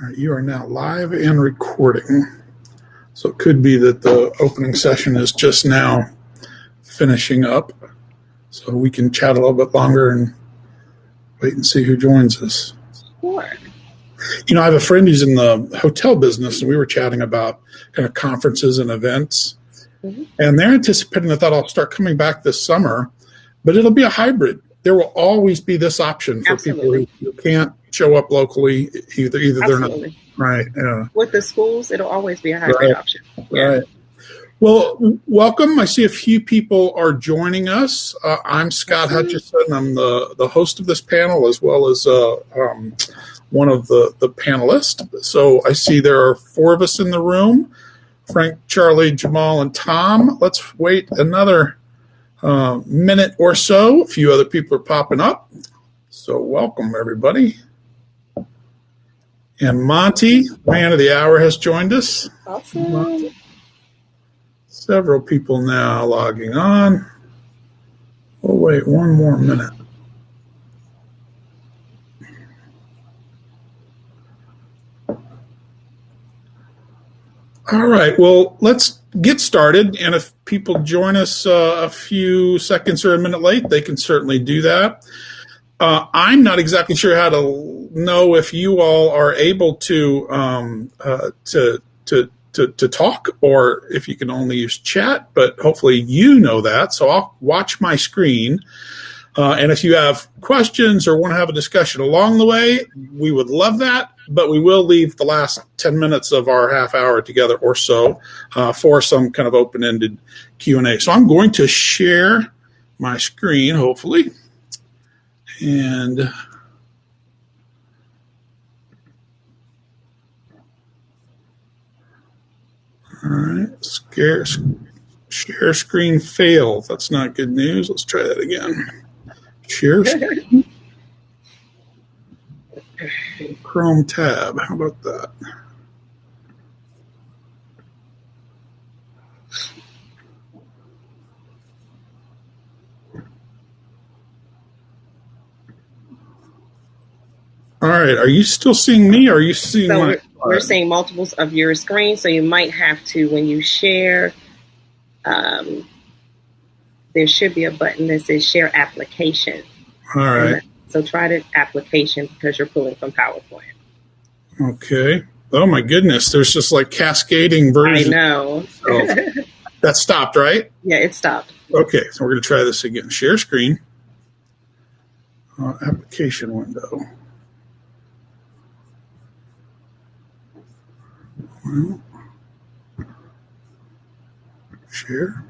All right, you are now live and recording. So it could be that the opening session is just now finishing up. So we can chat a little bit longer and wait and see who joins us. Sure. You know, I have a friend who's in the hotel business, and we were chatting about kind of conferences and events. Mm-hmm. And they're anticipating that that'll start coming back this summer, but it'll be a hybrid. There will always be this option for Absolutely. people who can't show up locally. Either they're not right. Yeah. With the schools, it'll always be a hybrid option. Yeah. Right. Well, welcome. I see a few people are joining us. I'm Scott Hutcheson. I'm the host of this panel as well as one of the panelists. So I see there are four of us in the room: Frank, Charlie, Jamal, and Tom. Let's wait another minute or so. A few other people are popping up. So welcome, everybody. And Monty, man of the hour, has joined us. Awesome. Monty. Several people now logging on. We'll wait one more minute. All right, well, let's get started. And if people join us a few seconds or a minute late, they can certainly do that. I'm not exactly sure how to know if you all are able to talk or if you can only use chat, but hopefully you know that. So I'll watch my screen. And if you have questions or want to have a discussion along the way, we would love that. But we will leave the last 10 minutes of our half hour together or so for some kind of open-ended Q&A. So I'm going to share my screen, hopefully. And all right, share screen failed. That's not good news. Let's try that again. Share screen. Chrome tab. How about that? All right. Are you still seeing me, or are you seeing my? We're seeing multiples of your screen, so you might have to, when you share, there should be a button that says share application. All right. So try the application because you're pulling from PowerPoint. Okay. Oh my goodness. There's just like cascading versions. I know. So that stopped, right? Yeah, it stopped. Okay. So we're going to try this again. Share screen. Application window. Well, share.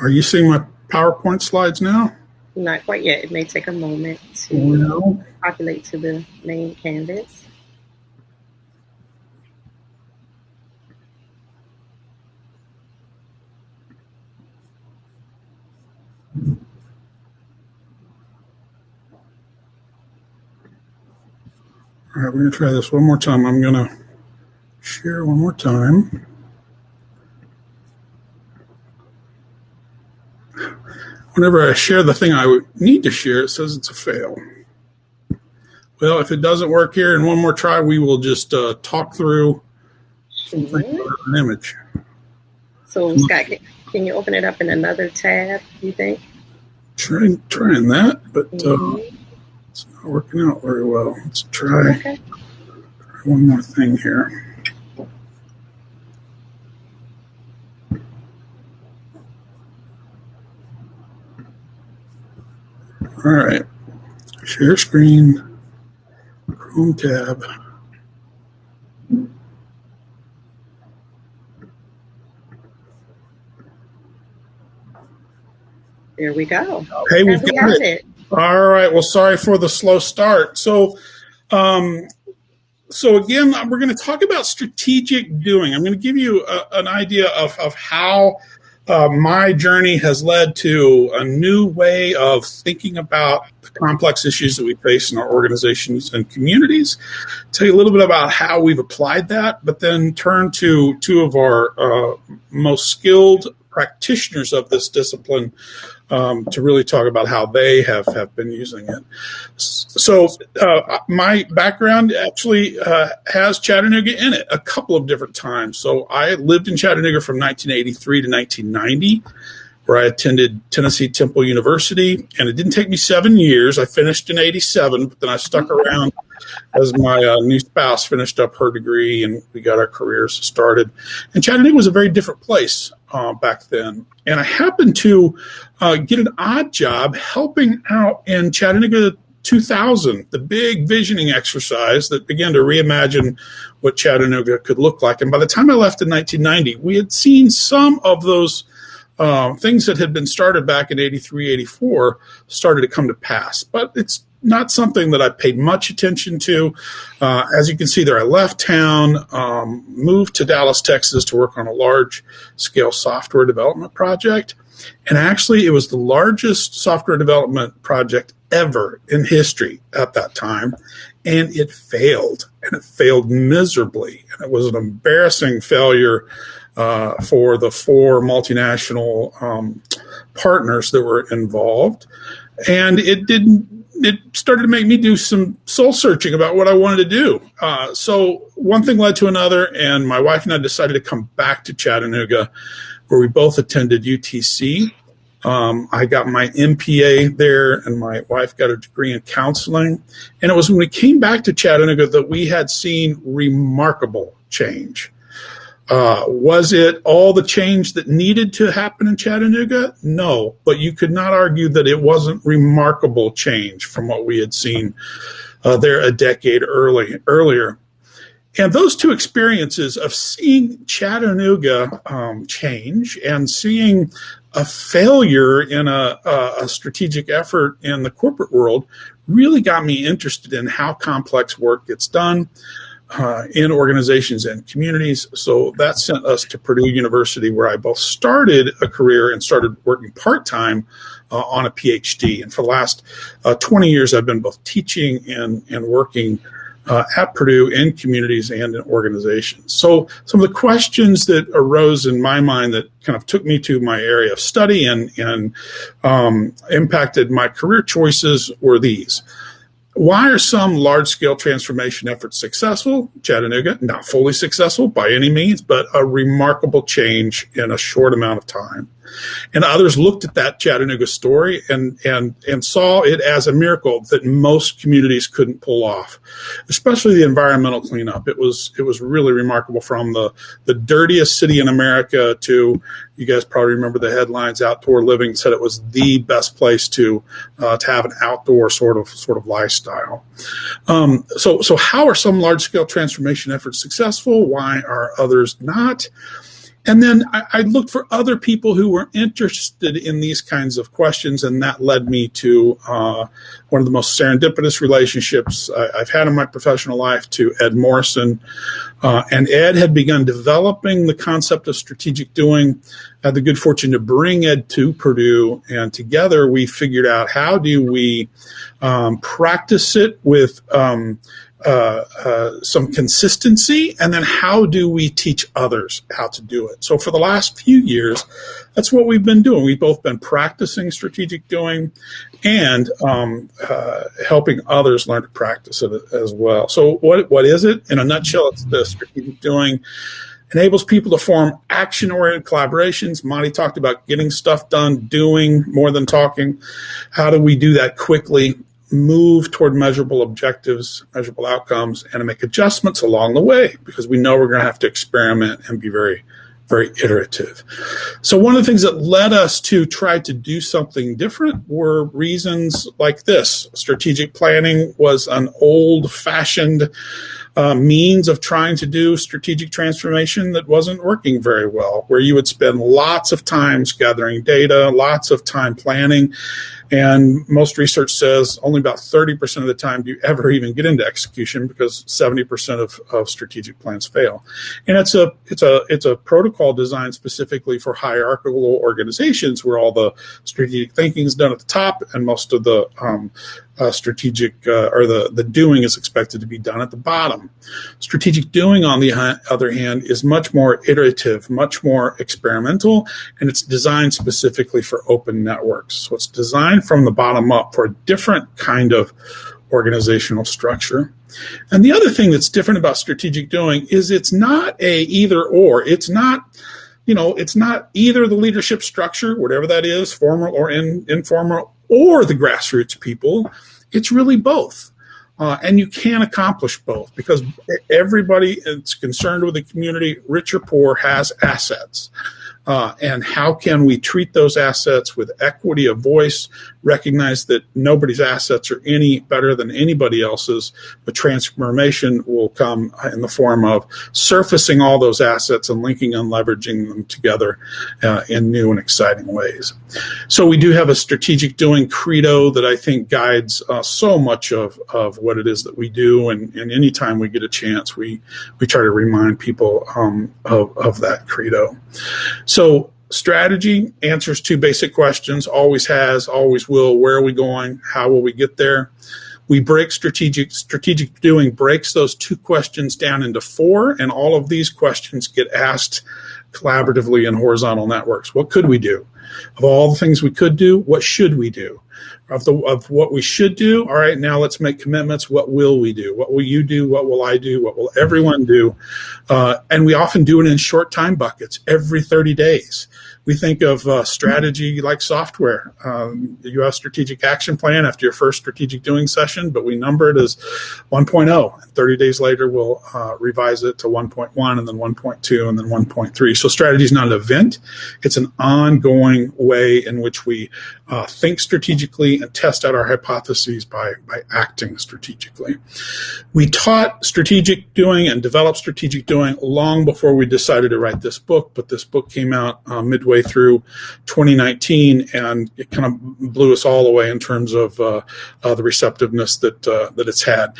Are you seeing my PowerPoint slides now? Not quite yet. It may take a moment to populate to the main canvas. All right, we're going to try this one more time. I'm going to share one more time. Whenever I share the thing I would need to share, it says it's a fail. Well, if it doesn't work here in one more try, we will just talk through something about an image. So, Scott, can you open it up in another tab, you think? Trying that, but it's not working out very well. Let's try one more thing here. All right, share screen, Chrome tab. There we go. Hey, we've got it. All right. Well, sorry for the slow start. So again, we're going to talk about strategic doing. I'm going to give you an idea of how my journey has led to a new way of thinking about the complex issues that we face in our organizations and communities. Tell you a little bit about how we've applied that, but then turn to two of our most skilled practitioners of this discipline to really talk about how they have been using it. So my background actually has Chattanooga in it a couple of different times. So I lived in Chattanooga from 1983 to 1990, where I attended Tennessee Temple University, and it didn't take me 7 years. I finished in 87, but then I stuck around as my new spouse finished up her degree, and we got our careers started. And Chattanooga was a very different place back then. And I happened to get an odd job helping out in Chattanooga 2000, the big visioning exercise that began to reimagine what Chattanooga could look like. And by the time I left in 1990, we had seen some of those things that had been started back in 83, 84 started to come to pass. But it's not something that I paid much attention to. As you can see there, I left town, moved to Dallas, Texas to work on a large-scale software development project. And actually, it was the largest software development project ever in history at that time. And it failed, and it failed miserably. And it was an embarrassing failure for the 4 multinational partners that were involved. And it started to make me do some soul searching about what I wanted to do. So one thing led to another, and my wife and I decided to come back to Chattanooga, where we both attended UTC. I got my MPA there, and my wife got a degree in counseling. And it was when we came back to Chattanooga that we had seen remarkable change. Was it all the change that needed to happen in Chattanooga? No, but you could not argue that it wasn't remarkable change from what we had seen there a decade earlier. And those two experiences of seeing Chattanooga change and seeing a failure in a strategic effort in the corporate world really got me interested in how complex work gets done in organizations and communities. So that sent us to Purdue University, where I both started a career and started working part-time on a PhD. And for the last 20 years, I've been both teaching and working at Purdue in communities and in organizations. So some of the questions that arose in my mind that kind of took me to my area of study and impacted my career choices were these. Why are some large-scale transformation efforts successful? Chattanooga, not fully successful by any means, but a remarkable change in a short amount of time. And others looked at that Chattanooga story and saw it as a miracle that most communities couldn't pull off, especially the environmental cleanup. It was really remarkable, from the dirtiest city in America to, you guys probably remember the headlines, Outdoor Living said it was the best place to have an outdoor sort of lifestyle. So how are some large-scale transformation efforts successful? Why are others not? And then I looked for other people who were interested in these kinds of questions, and that led me to one of the most serendipitous relationships I've had in my professional life, to Ed Morrison. And Ed had begun developing the concept of strategic doing. I had the good fortune to bring Ed to Purdue, and together we figured out how do we practice it with some consistency, and then how do we teach others how to do it? So for the last few years, that's what we've been doing. We've both been practicing strategic doing and helping others learn to practice it as well. So what is it? In a nutshell, it's the strategic doing. Enables people to form action-oriented collaborations. Monty talked about getting stuff done, doing more than talking. How do we do that quickly? Move toward measurable objectives, measurable outcomes, and to make adjustments along the way, because we know we're going to have to experiment and be very, very iterative. So one of the things that led us to try to do something different were reasons like this. Strategic planning was an old-fashioned means of trying to do strategic transformation that wasn't working very well, where you would spend lots of time gathering data, lots of time planning, and most research says only about 30% of the time do you ever even get into execution, because 70% of strategic plans fail. And it's a protocol protocol designed specifically for hierarchical organizations where all the strategic thinking is done at the top and most of the strategic or the doing is expected to be done at the bottom. Strategic doing, on the other hand, is much more iterative, much more experimental, and it's designed specifically for open networks. So it's designed from the bottom up for a different kind of organizational structure. And the other thing that's different about strategic doing is it's not a either or. It's not, it's not either the leadership structure, whatever that is, formal or informal, or the grassroots people. It's really both. And you can accomplish both because everybody that's concerned with the community, rich or poor, has assets. And how can we treat those assets with equity of voice, recognize that nobody's assets are any better than anybody else's, but transformation will come in the form of surfacing all those assets and linking and leveraging them together in new and exciting ways. So we do have a strategic doing credo that I think guides so much of what it is that we do, and anytime we get a chance, we try to remind people of that credo. So strategy answers two basic questions, always has, always will. Where are we going? How will we get there? We break strategic doing breaks those two questions down into four, and all of these questions get asked collaboratively in horizontal networks. What could we do? Of all the things we could do, what should we do? Of what we should do, all right, now let's make commitments. What will we do? What will you do? What will I do? What will everyone do? And we often do it in short time buckets, every 30 days. We think of strategy like software. You have a strategic action plan after your first strategic doing session, but we number it as 1.0. And 30 days later, we'll revise it to 1.1 and then 1.2 and then 1.3. So strategy is not an event. It's an ongoing way in which we think strategically and test out our hypotheses by acting strategically. We taught strategic doing and developed strategic doing long before we decided to write this book, but this book came out midway through 2019, and it kind of blew us all away in terms of the receptiveness that it's had.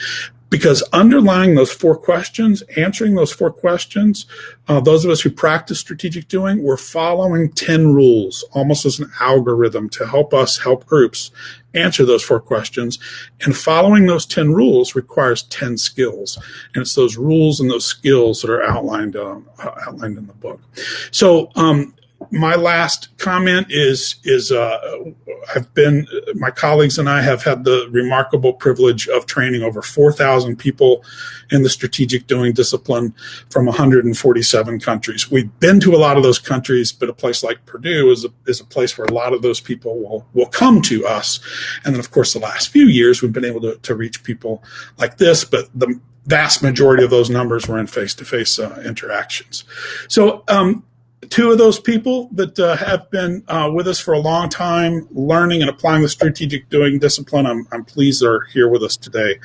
Because underlying those four questions, answering those four questions, those of us who practice strategic doing, we're following 10 rules, almost as an algorithm to help us help groups answer those four questions. And following those 10 rules requires 10 skills. And it's those rules and those skills that are outlined in the book. So, my last comment is my colleagues and I have had the remarkable privilege of training over 4,000 people in the strategic doing discipline from 147 countries. We've been to a lot of those countries, but a place like Purdue is a place where a lot of those people will come to us. And then, of course, the last few years, we've been able to reach people like this, but the vast majority of those numbers were in face-to-face interactions. So, two of those people that have been with us for a long time, learning and applying the strategic doing discipline, I'm pleased they're here with us today.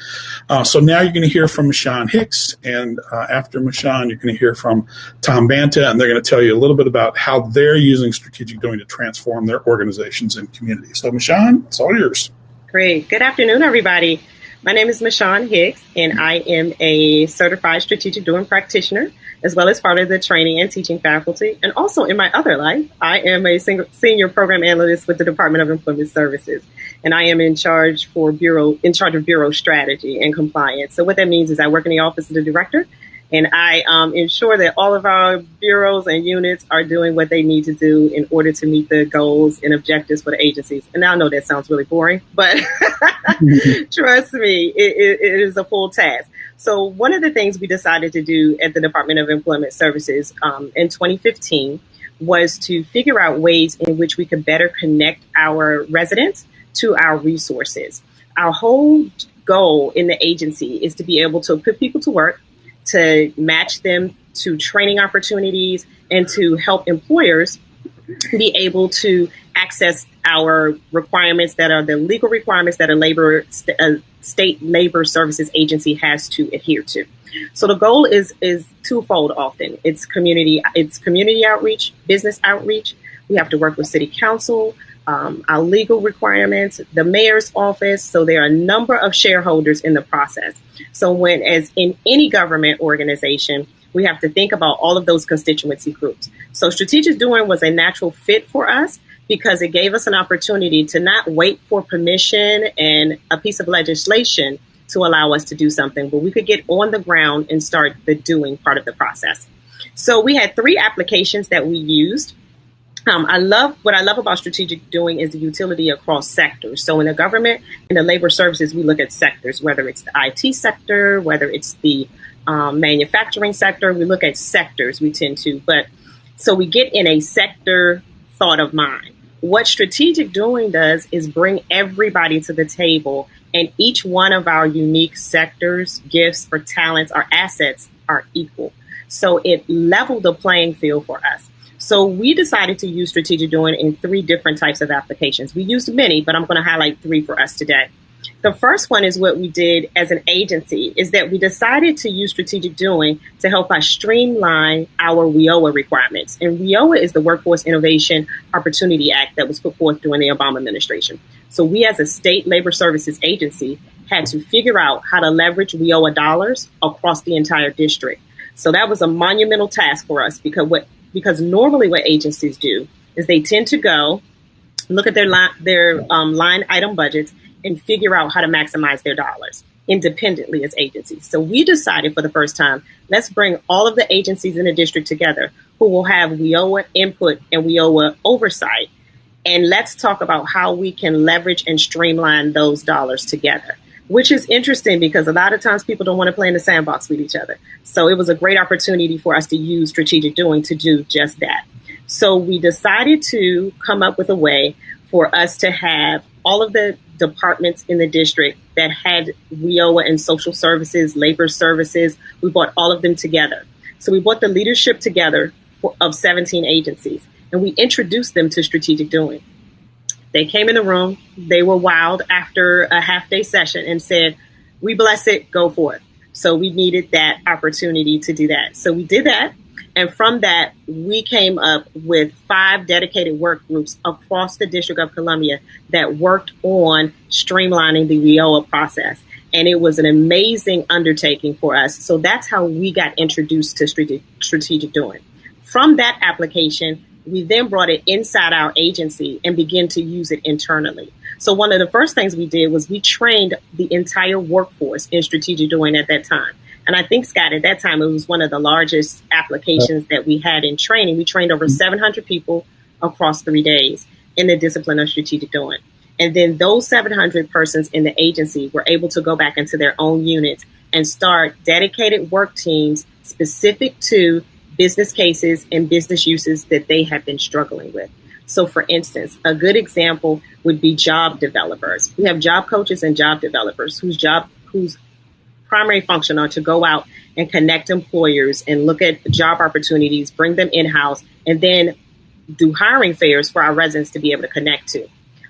So now you're going to hear from Michon Hicks, and after Michon, you're going to hear from Tom Banta, and they're going to tell you a little bit about how they're using strategic doing to transform their organizations and communities. So Michon, it's all yours. Great. Good afternoon, everybody. My name is Michon Hicks, and I am a Certified Strategic Doing Practitioner, as well as part of the training and teaching faculty. And also in my other life, I am a senior program analyst with the Department of Employment Services. And I am in charge of bureau strategy and compliance. So what that means is I work in the office of the director, and I ensure that all of our bureaus and units are doing what they need to do in order to meet the goals and objectives for the agencies. And I know that sounds really boring, but trust me, it is a full task. So one of the things we decided to do at the Department of Employment Services in 2015 was to figure out ways in which we could better connect our residents to our resources. Our whole goal in the agency is to be able to put people to work, to match them to training opportunities, and to help employers be able to access our requirements that are the legal requirements that a state labor services agency has to adhere to. So the goal is twofold often. It's community outreach, business outreach. We have to work with city council, our legal requirements, the mayor's office. So there are a number of shareholders in the process. So as in any government organization, We have to think about all of those constituency groups. So strategic doing was a natural fit for us because it gave us an opportunity to not wait for permission and a piece of legislation to allow us to do something, but we could get on the ground and start the doing part of the process. So we had 3 applications that we used. What I love about strategic doing is the utility across sectors. So in the government and the labor services, we look at sectors, whether it's the IT sector, whether it's the manufacturing sector, we look at sectors, we tend to. But so we get in a sector thought of mind. What strategic doing does is bring everybody to the table, and each one of our unique sectors, gifts, or talents, or assets are equal. So it leveled the playing field for us. So we decided to use strategic doing in 3 different types of applications. We used many, but I'm going to highlight 3 for us today. The first one is what we did as an agency, is that we decided to use strategic doing to help us streamline our WIOA requirements. And WIOA is the Workforce Innovation Opportunity Act that was put forth during the Obama administration. So we as a state labor services agency had to figure out how to leverage WIOA dollars across the entire district. So that was a monumental task for us because normally what agencies do is they tend to go look at their line item budgets and figure out how to maximize their dollars independently as agencies. So we decided for the first time, let's bring all of the agencies in the district together who will have WIOA input and WIOA oversight. And let's talk about how we can leverage and streamline those dollars together, which is interesting because a lot of times people don't want to play in the sandbox with each other. So it was a great opportunity for us to use strategic doing to do just that. So we decided to come up with a way for us to have all of the departments in the district that had WIOA and social services, labor services. We brought all of them together. So we brought the leadership together of 17 agencies, and we introduced them to strategic doing. They came in the room. They were wild after a half-day session and said, we bless it, go for it. So we needed that opportunity to do that. So we did that. And from that, we came up with 5 dedicated work groups across the District of Columbia that worked on streamlining the WIOA process. And it was an amazing undertaking for us. So that's how we got introduced to strategic doing. From that application, we then brought it inside our agency and began to use it internally. So one of the first things we did was we trained the entire workforce in strategic doing at that time. And I think, Scott, at that time, it was one of the largest applications that we had in training. We trained over 700 people across 3 days in the discipline of strategic doing. And then those 700 persons in the agency were able to go back into their own units and start dedicated work teams specific to business cases and business uses that they have been struggling with. So, for instance, a good example would be job developers. We have job coaches and job developers whose primary function are to go out and connect employers and look at job opportunities, bring them in-house, and then do hiring fairs for our residents to be able to connect to.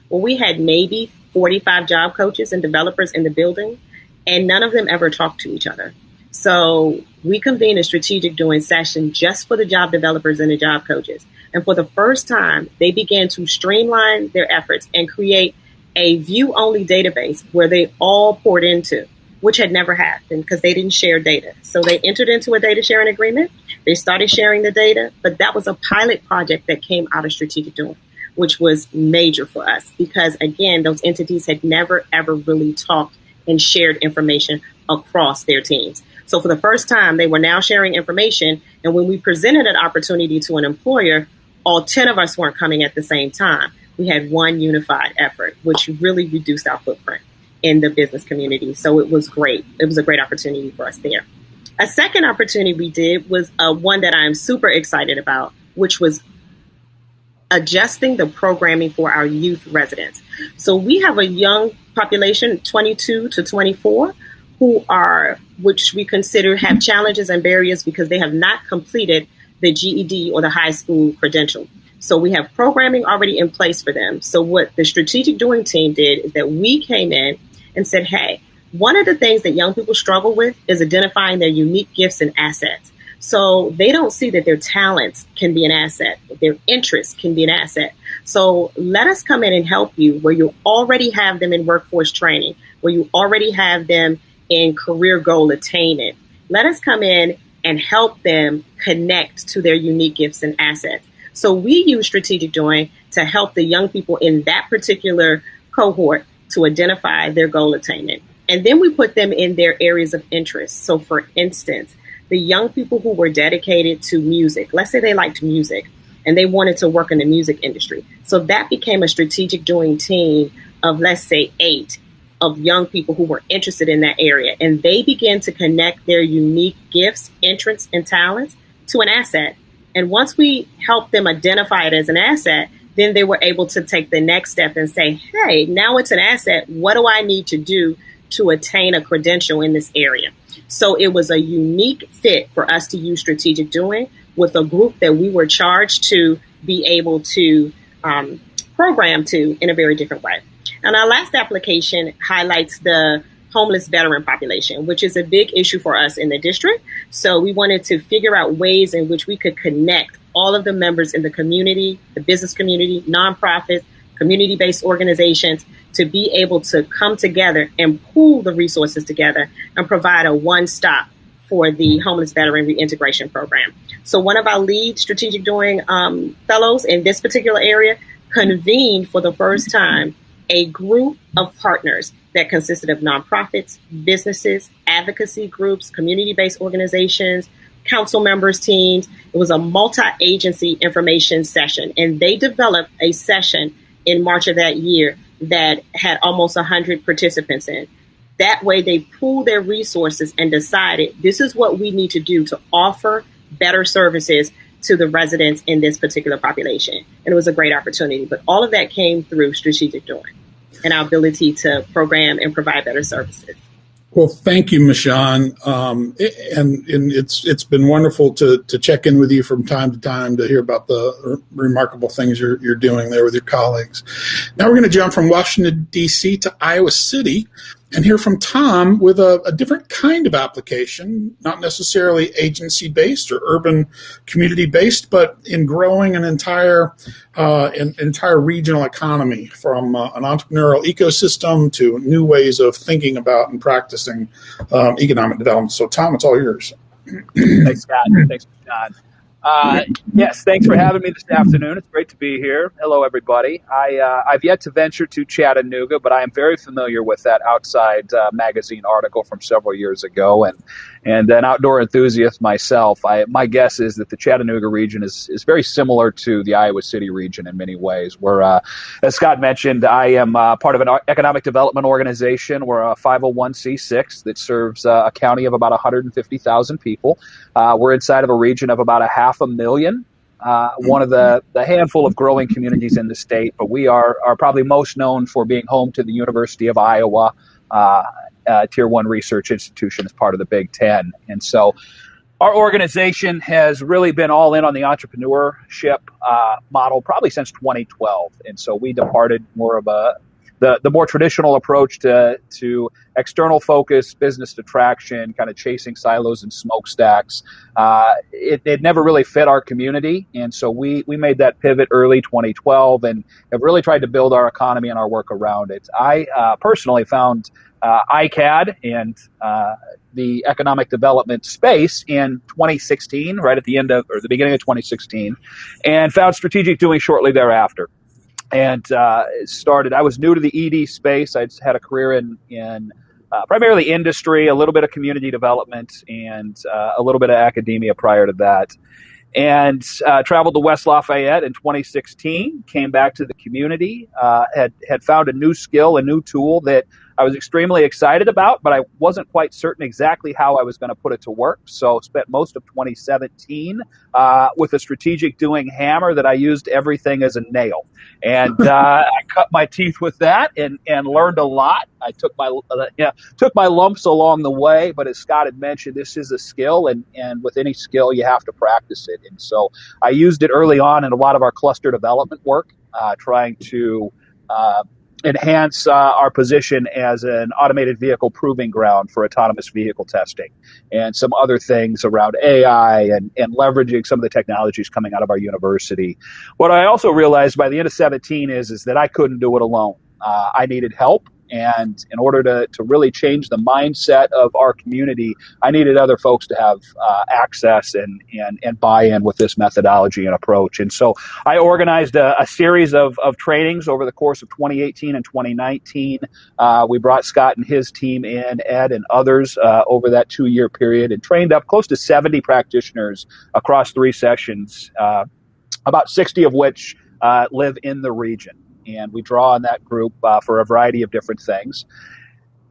Well, we had maybe 45 job coaches and developers in the building, and none of them ever talked to each other. So we convened a strategic doing session just for the job developers and the job coaches. And for the first time, they began to streamline their efforts and create a view-only database where they all poured into, which had never happened because they didn't share data. So they entered into a data sharing agreement. They started sharing the data, but that was a pilot project that came out of strategic doing, which was major for us because, again, those entities had never, ever really talked and shared information across their teams. So for the first time, they were now sharing information. And when we presented an opportunity to an employer, all 10 of us weren't coming at the same time. We had one unified effort, which really reduced our footprint in the business community. So it was great. It was a great opportunity for us there. A second opportunity we did was one that I'm super excited about, which was adjusting the programming for our youth residents. So we have a young population, 22 to 24, which we consider have challenges and barriers because they have not completed the GED or the high school credential. So we have programming already in place for them. So what the strategic doing team did is that we came in and said, hey, one of the things that young people struggle with is identifying their unique gifts and assets. So they don't see that their talents can be an asset, their interests can be an asset. So let us come in and help you where you already have them in workforce training, where you already have them in career goal attainment. Let us come in and help them connect to their unique gifts and assets. So we use strategic doing to help the young people in that particular cohort to identify their goal attainment. And then we put them in their areas of interest. So for instance, the young people who were dedicated to music, let's say they liked music and they wanted to work in the music industry. So that became a strategic doing team of, let's say, 8 of young people who were interested in that area. And they began to connect their unique gifts, interests, and talents to an asset. And once we helped them identify it as an asset, then they were able to take the next step and say, hey, now it's an asset. What do I need to do to attain a credential in this area? So it was a unique fit for us to use strategic doing with a group that we were charged to be able to program to in a very different way. And our last application highlights the homeless veteran population, which is a big issue for us in the district. So we wanted to figure out ways in which we could connect all of the members in the community, the business community, nonprofits, community-based organizations to be able to come together and pool the resources together and provide a one-stop for the homeless veteran reintegration program. So one of our lead strategic doing fellows in this particular area convened for the first time a group of partners that consisted of nonprofits, businesses, advocacy groups, community-based organizations, council members, teams. It was a multi-agency information session, and they developed a session in March of that year that had almost 100 participants in. That way they pooled their resources and decided this is what we need to do to offer better services to the residents in this particular population. And it was a great opportunity. But all of that came through strategic doing and our ability to program and provide better services. Well, thank you, Michon. And it's been wonderful to check in with you from time to time to hear about the remarkable things you're doing there with your colleagues. Now we're going to jump from Washington, D.C. to Iowa City and hear from Tom with a different kind of application, not necessarily agency-based or urban community-based, but in growing an entire regional economy, from an entrepreneurial ecosystem to new ways of thinking about and practicing economic development. So, Tom, it's all yours. Thanks, Scott. Thanks, John. Yes, thanks for having me this afternoon. It's great to be here. Hello, everybody. I've yet to venture to Chattanooga, but I am very familiar with that Outside magazine article from several years ago, and an outdoor enthusiast myself. My guess is that the Chattanooga region is very similar to the Iowa City region in many ways. Where, as Scott mentioned, I am part of an economic development organization. We're a 501c6 that serves a county of about 150,000 people. We're inside of a region of about 500,000. One of the handful of growing communities in the state, but we are probably most known for being home to the University of Iowa, Tier 1 research institution as part of the Big Ten. And so our organization has really been all in on the entrepreneurship model probably since 2012. And so we departed more of the more traditional approach to external focus, business attraction, kind of chasing silos and smokestacks. It never really fit our community. And so we made that pivot early 2012 and have really tried to build our economy and our work around it. I personally found ICAD and the economic development space in 2016, right at the end of, or the beginning of 2016, and found strategic doing shortly thereafter. And I was new to the ED space. I'd had a career in primarily industry, a little bit of community development, and a little bit of academia prior to that. And traveled to West Lafayette in 2016, came back to the community, had found a new skill, a new tool that I was extremely excited about, but I wasn't quite certain exactly how I was going to put it to work. So spent most of 2017 with a strategic doing hammer that I used everything as a nail. And I cut my teeth with that and learned a lot. I took my lumps along the way, but as Scott had mentioned, this is a skill, and with any skill, you have to practice it. And so I used it early on in a lot of our cluster development work, trying to enhance our position as an automated vehicle proving ground for autonomous vehicle testing, and some other things around AI and leveraging some of the technologies coming out of our university. What I also realized by the end of 17 is that I couldn't do it alone. I needed help. And in order to really change the mindset of our community, I needed other folks to have access and buy-in with this methodology and approach. And so I organized a series of trainings over the course of 2018 and 2019. We brought Scott and his team in, Ed and others over that 2-year period, and trained up close to 70 practitioners across 3 sessions, about 60 of which live in the region. And we draw on that group for a variety of different things.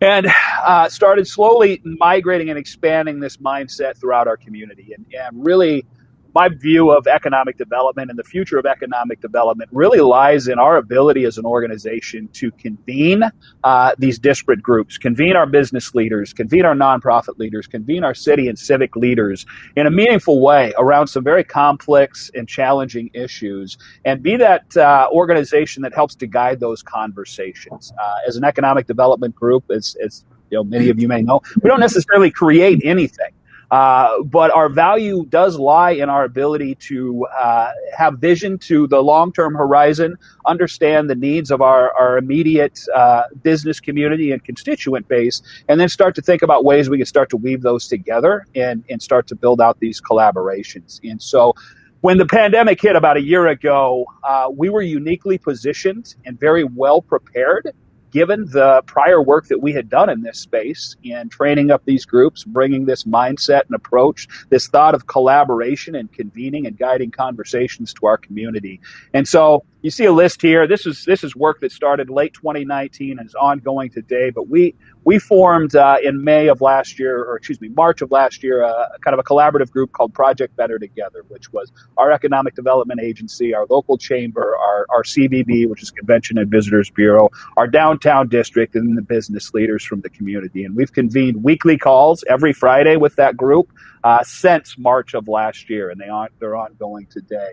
And started slowly migrating and expanding this mindset throughout our community. And really, my view of economic development and the future of economic development really lies in our ability as an organization to convene these disparate groups, convene our business leaders, convene our nonprofit leaders, convene our city and civic leaders in a meaningful way around some very complex and challenging issues, and be that organization that helps to guide those conversations. As an economic development group, as many of you may know, we don't necessarily create anything. But our value does lie in our ability to have vision to the long-term horizon, understand the needs of our immediate business community and constituent base, and then start to think about ways we can start to weave those together and start to build out these collaborations. And so when the pandemic hit about a year ago, we were uniquely positioned and very well prepared, given the prior work that we had done in this space in training up these groups, bringing this mindset and approach, this thought of collaboration and convening and guiding conversations to our community. And so you see a list here. This is work that started late 2019 and is ongoing today. But we formed in March of last year, kind of a collaborative group called Project Better Together, which was our economic development agency, our local chamber, our CVB, which is Convention and Visitors Bureau, our downtown district, and the business leaders from the community. And we've convened weekly calls every Friday with that group since March of last year, and they're ongoing today.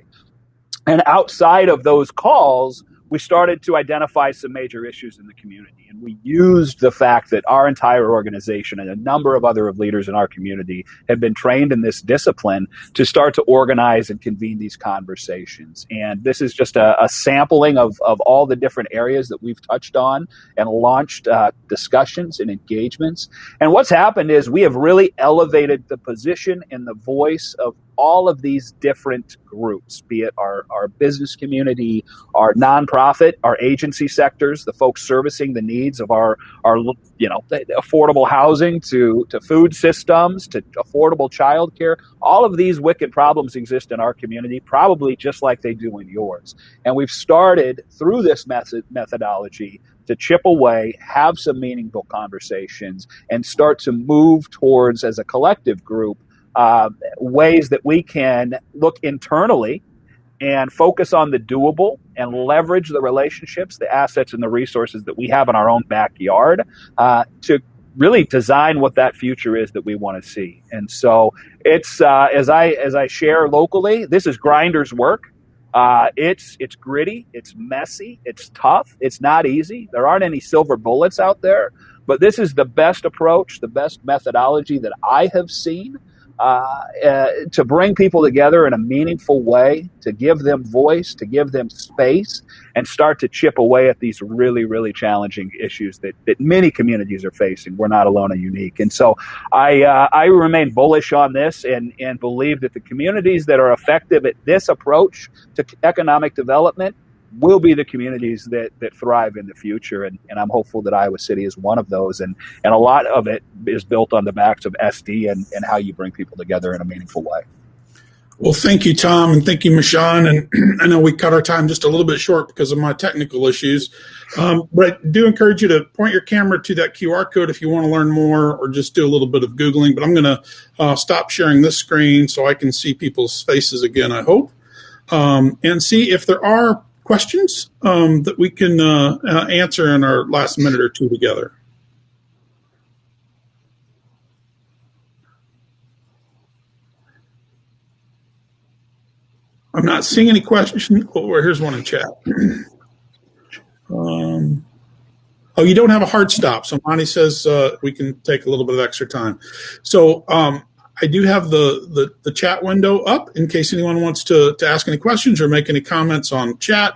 And outside of those calls, we started to identify some major issues in the community. And we used the fact that our entire organization and a number of other leaders in our community have been trained in this discipline to start to organize and convene these conversations. And this is just a sampling of all the different areas that we've touched on and launched discussions and engagements. And what's happened is we have really elevated the position and the voice of all of these different groups, be it our business community, our nonprofit, our agency sectors, the folks servicing the needs of our affordable housing to food systems, to affordable childcare. All of these wicked problems exist in our community, probably just like they do in yours. And we've started through this methodology to chip away, have some meaningful conversations, and start to move towards, as a collective group, ways that we can look internally and focus on the doable and leverage the relationships, the assets, and the resources that we have in our own backyard to really design what that future is that we want to see. And so it's as I share locally, this is grinders work. It's gritty, it's messy, it's tough, it's not easy. There aren't any silver bullets out there, but this is the best approach, the best methodology that I have seen to bring people together in a meaningful way, to give them voice, to give them space, and start to chip away at these really, really challenging issues that many communities are facing. We're not alone and unique. And so I remain bullish on this and believe that the communities that are effective at this approach to economic development will be the communities that thrive in the future. And I'm hopeful that Iowa City is one of those. And a lot of it is built on the backs of SD and how you bring people together in a meaningful way. Well, thank you, Tom, and thank you, Michon. And I know we cut our time just a little bit short because of my technical issues. But I do encourage you to point your camera to that QR code if you want to learn more or just do a little bit of Googling. But I'm going to stop sharing this screen so I can see people's faces again, I hope, and see if there are questions that we can answer in our last minute or two together. I'm not seeing any questions. Oh, here's one in chat. You don't have a hard stop. So Monty says we can take a little bit of extra time. So I do have the chat window up in case anyone wants to ask any questions or make any comments on chat.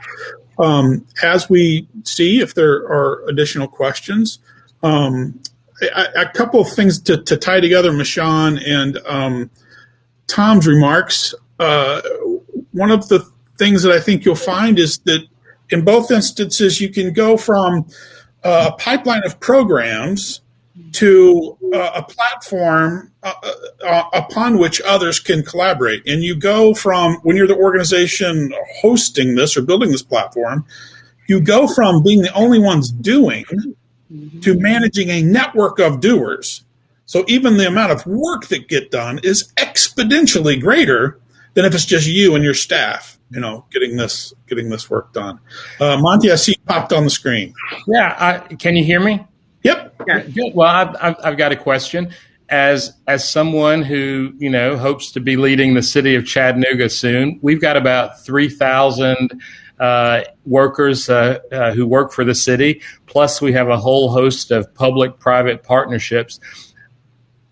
As we see if there are additional questions, a couple of things to tie together Michon and Tom's remarks. One of the things that I think you'll find is that in both instances, you can go from a pipeline of programs to a platform upon which others can collaborate. And you go from, when you're the organization hosting this or building this platform, you go from being the only ones doing to managing a network of doers. So even the amount of work that get done is exponentially greater than if it's just you and your staff, getting this work done. Monty, I see you popped on the screen. Yeah, can you hear me? Yep. Yeah. Good. Well, I've got a question. As someone who hopes to be leading the city of Chattanooga soon, we've got about 3,000 workers who work for the city. Plus, we have a whole host of public-private partnerships.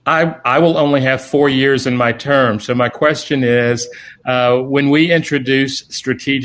I will only have 4 years in my term. So my question is, when we introduce strategic